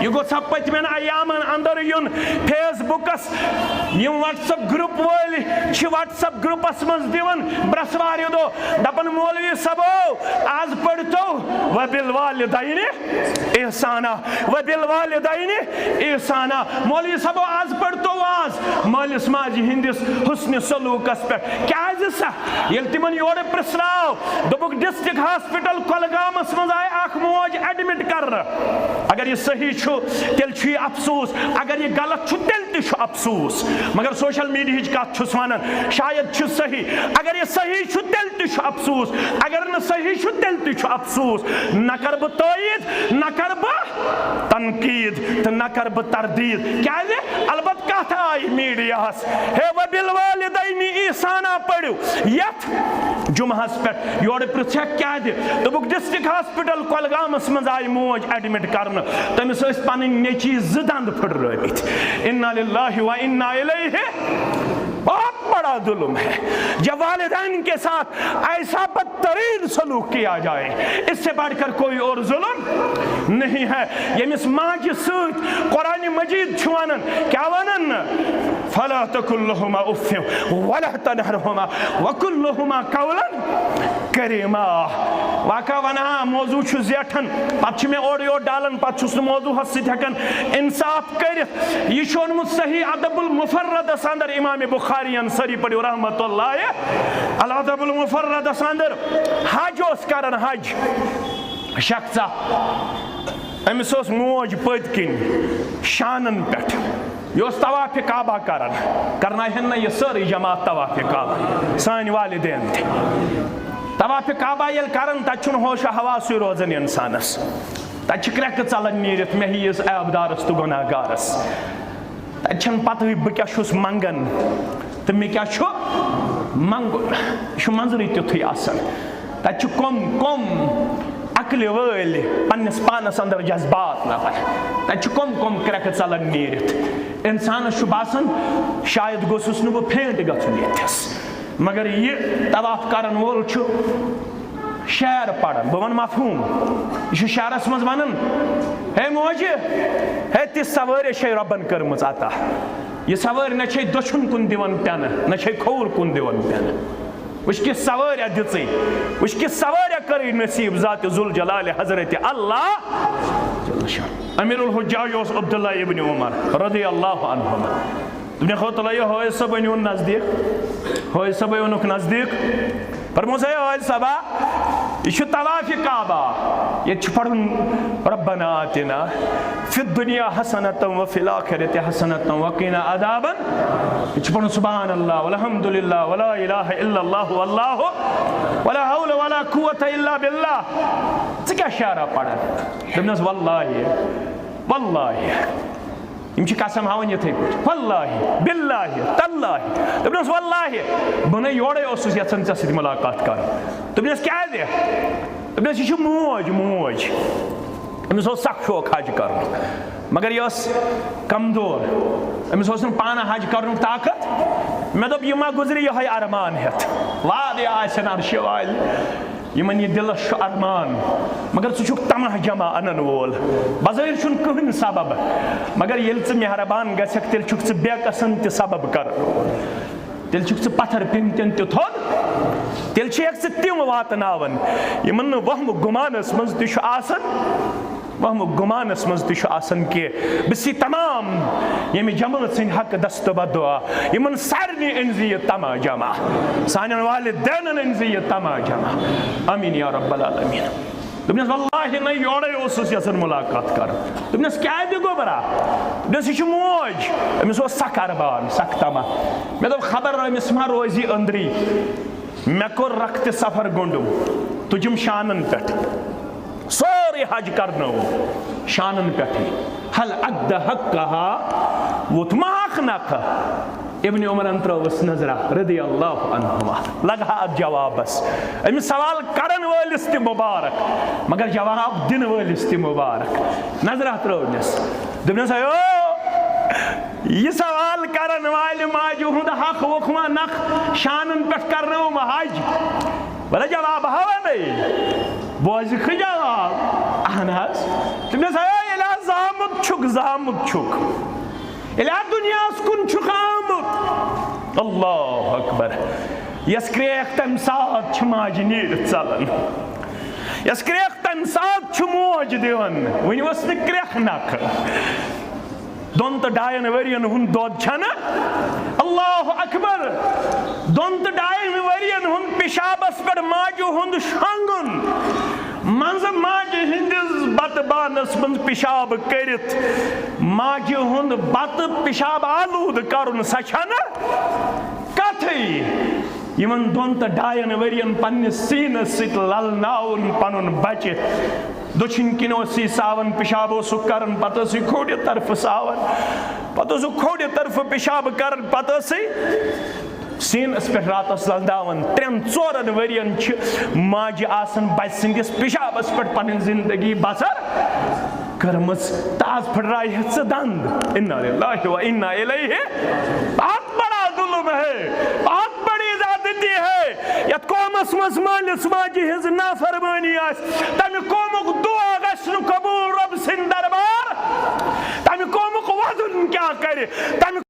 یہ گو سا پتمن ایامن اندر یون فیس بکس یم واٹس اپ گروپ وٲلۍ چھ واٹس اپ گروپس منٛز دِوان برسوار دۄہ دپان مولوی صٲبو آز پٔرتو وبالوالدین احسانا وبالوالدین احسانا مولوی صٲبو آز پٔرتو آز مٲلِس ماجہِ ہٕنٛدِس حسنِ سلوٗکس پٮ۪ٹھ کیازِ سا ییٚلہِ تِمن یورٕ پرژھناو دوٚپُکھ ڈسٹرکٹ ہاسپٹل کۄلگامس منٛز آیہِ اکھ موج ایڈمٹ کرنہٕ اگر یہ صحیح چھُ تیٚلہِ چھُ یہِ افسوٗس اگر یہ غلط چھُ تیٚلہِ تہِ چھُ افسوٗس مگر سوشل میڈیاہٕچ کتھ چھُس ونان شاید چھُ صحیح اگر یہ صحیح چھُ تیٚلہِ تہِ چھُ افسوٗس اگر نہٕ صحیح چھُ تیٚلہِ تہِ چھُ افسوٗس نہ کر بہٕ تٲیٖد نہ کر بہٕ تنقیٖد تہٕ نہ کر بہٕ تردیٖد کیازِ البتہ کتھ آیہِ میڈیاہس ہے وبالوالدین احسانا پٔرِو یتھ جمعہس پٮ۪ٹھ یورٕ پرژھکھ کیازِ دوٚپُکھ ڈسٹرکٹ ہاسپٹل کۄلگامس منٛز آیہِ موج ایڈمٹ کرنہٕ تٔمِس ٲسۍ پنٕنۍ نیٚچی 2 دند پھٕٹرٲومٕتۍ انا للہ و انا الیہ بہت بڑا ظلم ہے جب والدین کے ساتھ ایسا بدترین سلوک کیا جائے اس سے بڑھ کر کوئی اور ظلم نہیں ہے یمس ماجہ سۭتۍ قرآن مجید چھُ ونان کیا ونان فلا تقل لهما اف ولا تنهرهما وقل لهما قولا کریما واقع ونہا موضوع چھُ زیٹھان پتہٕ چھِ مےٚ اورٕ یورٕ ڈالان پتہٕ چھُس نہٕ موضوعس سۭتۍ ہٮ۪کان انصاف کٔرِتھ یہِ چھُ اوٚنمُت صحیح ادب المفردس اندر امام بخاری انصاری پڑھو رحمت اللہ الادب المفردس اندر حج اوس کران حج شخصا أمس اوس موج پٔتۍ کِنۍ شانن پٮ۪ٹھ یہ اوس طواف کعبہ کرناہن نہ یہ سٲرٕے جماعت طواف کعبہ سٲنۍ والدین تہِ طواف کعبہ ییٚلہِ کران تتہِ چھُنہٕ ہوش حواسٕے روزان انسانس تتہِ چھِ کرٛٮ۪کہٕ ژلان نیٖرِتھ مےٚ ہِوِس عیبدارس تہٕ گۄناہگارس تتہِ چھنہٕ پتہٕے بہٕ کیٛاہ چھُس منگان تہٕ مےٚ کیٛاہ چھُ منگُن یہِ چھُ منظرٕے تیُتھُے آسان تتہِ چھِ کۄم عقلہِ وٲلۍ پننس پانس اندر جذبات لبان تتہِ چھِ کۄم کرٛٮ۪کہٕ ژلان نیٖرِتھ انسانس چھُ باسان شاید گوٚژھُس نہٕ بہٕ فینٹ گژھُن ییٚتھس مگر یہِ طواف کرن وول چھُ شعر پران بہٕ ونہٕ مفہوٗم یہِ چھُ شعرس منٛز ونان ہے موجہِ ہے تِژھ سوٲرۍ چھے رۄبن کٔرمٕژ عطا یہِ سوٲرۍ نہ چھے دٔچھُن کُن دِوان پٮ۪نہٕ نہ چھے کھووُر کُن دِوان پٮ۪نہٕ وٕچھ کِژھ سوٲریا دِژٕے وٕچھ کِژھ سوٲریا کٔرٕے نصیٖب ذاتِ ذوالجلالِ حضرتِ اللہ امیر الحجاج اوس عبداللہ ابن عمر رضی اللہ عنہما دوٚپنکھ ہوتلہ یہِ حٲج صٲبن اوٚن نزدیٖک حٲج صٲبے اوٚنُکھ نزدیٖک فرموس ہے حٲج صٲبا یہ چھُ طواف کعبہ ییٚتہِ چھُ پرُن ربنا آتنا فی الدنیا حسنۃ وفی الآخرۃ حسنۃ وقنا عذاب ییٚتہِ چھُ پرُن سبحان اللہ والحمد للہ ولا الہ الا اللہ واللہ ولا حول ولا قوۃ الا باللہ ژٕ کیٛاہ شعرا پران دوٚپنس واللہ یم چھِ قسم ہاوان یِتھٕے پٲٹھۍ واللہ باللہ تاللہ دوٚپنس واللہ بہٕ نَے یورے اوسُس یژھان ژےٚ سۭتۍ مُلاقات کرُن دوٚپنس کیازِ دوٚپنس یہِ چھِ موج أمِس اوس سخ شوق حج کرنُک مگر یہِ ٲس کمزور أمِس اوس نہٕ پانہٕ حج کرنُک طاقت مےٚ دوٚپ یہِ ما گُزرِ یِہوے ارمان ہٮ۪تھ واریاہ آسن عرشہِ والہِ یِمن یہِ دِلس چھُ ارمان مگر ژٕ چھُکھ تماہ جمع انن وول بظٲہر چھُنہٕ کٕہٕنۍ سبب مگر ییٚلہِ ژٕ مہربان گژھکھ تیٚلہِ چھُکھ ژٕ بے قسم تہِ سبب کران وول تیٚلہِ چھُکھ ژٕ پتھر پیٚمتٮ۪ن تہِ تھوٚد تیٚلہِ چھِکھ ژٕ تِم واتناوان یِمن نہٕ وہمہٕ گُمانس منٛز تہِ چھُ آسان وہمہٕ گُمانس منٛز تہِ چھُ آسان کینٛہہ بہٕ چھُسے تمام ییٚمہِ جمٲژ سٕنٛدۍ حقہٕ دستہٕ بدعا یِمن سارنٕے أنزِ یہِ تما جمع سانٮ۪ن والدینن أنزِ یہِ تما جمع آمیٖن یا رب العالمیٖن دوٚپنس واللہ نَے یورے اوسُس یژھان مُلاقات کرُن دوٚپنس کیازِ گوٚبرا دوٚپنس یہِ چھِ موج أمِس اوس سخ ارمان سخ تما مےٚ دوٚپ خبر أمِس ما روزِ أنٛدری مےٚ کوٚر رختہِ سفر گوٚنڈُم تُجِم شانن پٮ۪ٹھ سورُے حج کرنوو شانن پٮ۪ٹھٕے حل عقد حقها ووت ما حق نکھٕ ابن عمرن ترٲوٕس نظرا رضی اللہ عنہما لگہا اتھ جوابس أمِس سوال کرن وٲلِس تہِ مُبارک مگر جواب دِنہٕ وٲلِس تہِ مُبارک نظرا ترٲونس دوٚپنس اَیو یہ سوال کرن والہِ ماجہِ ہُنٛد حق ووٚکھ ما نکھ شانن پٮ۪ٹھ کرنووُم حج بلے جواب ہاونے بوزکھٕ جواب اہن حظ دوٚپنس اَیو ییٚلہِ حظ زام آمد چھک زامت چھک الہ دنیا کن چھک آمد اللہ اکبر یس کریک تم سات چھ ماج نیر ژلان یس کریک تم سات چھ موج دیون ون وس نہ کریک نکھ دون تو ڈائن ورین ہند دود چھنا اللہ اکبر دون تو ڈائن ورین ہند پیشابس پر ماجو ہند شانگن منز ماج ہندس بت بانس من پیشاب کرت ماج ہند بت پیشاب آلود کرن سا چھنا کتھئی یمن دون تو ڈائن ورین پنس سینس ست للناون پنن بچہ دچھن کنو سی ساون پیشاب سک کرن پتہ سی کھوڑ طرف ساون پتہ سو کھوڑ طرف پیشاب کرن پتہ سی سینس پہ راتس للداون 3-4 ورین چھ ماج آسن بچ سندس پیشابس پہ پنن زندگی بسر کرمس تاز پھڑرائی ہے دند انا للہ و انا الیہ بہت بڑا ظلم ہے بہت بڑی زیادتی ہے یت قومس مز مالس ماجی ہز نافرمانی آس تمہ قومک دعا گژھن قبول رب سند دربار تمہ قومک وزن کیا کرے تمہ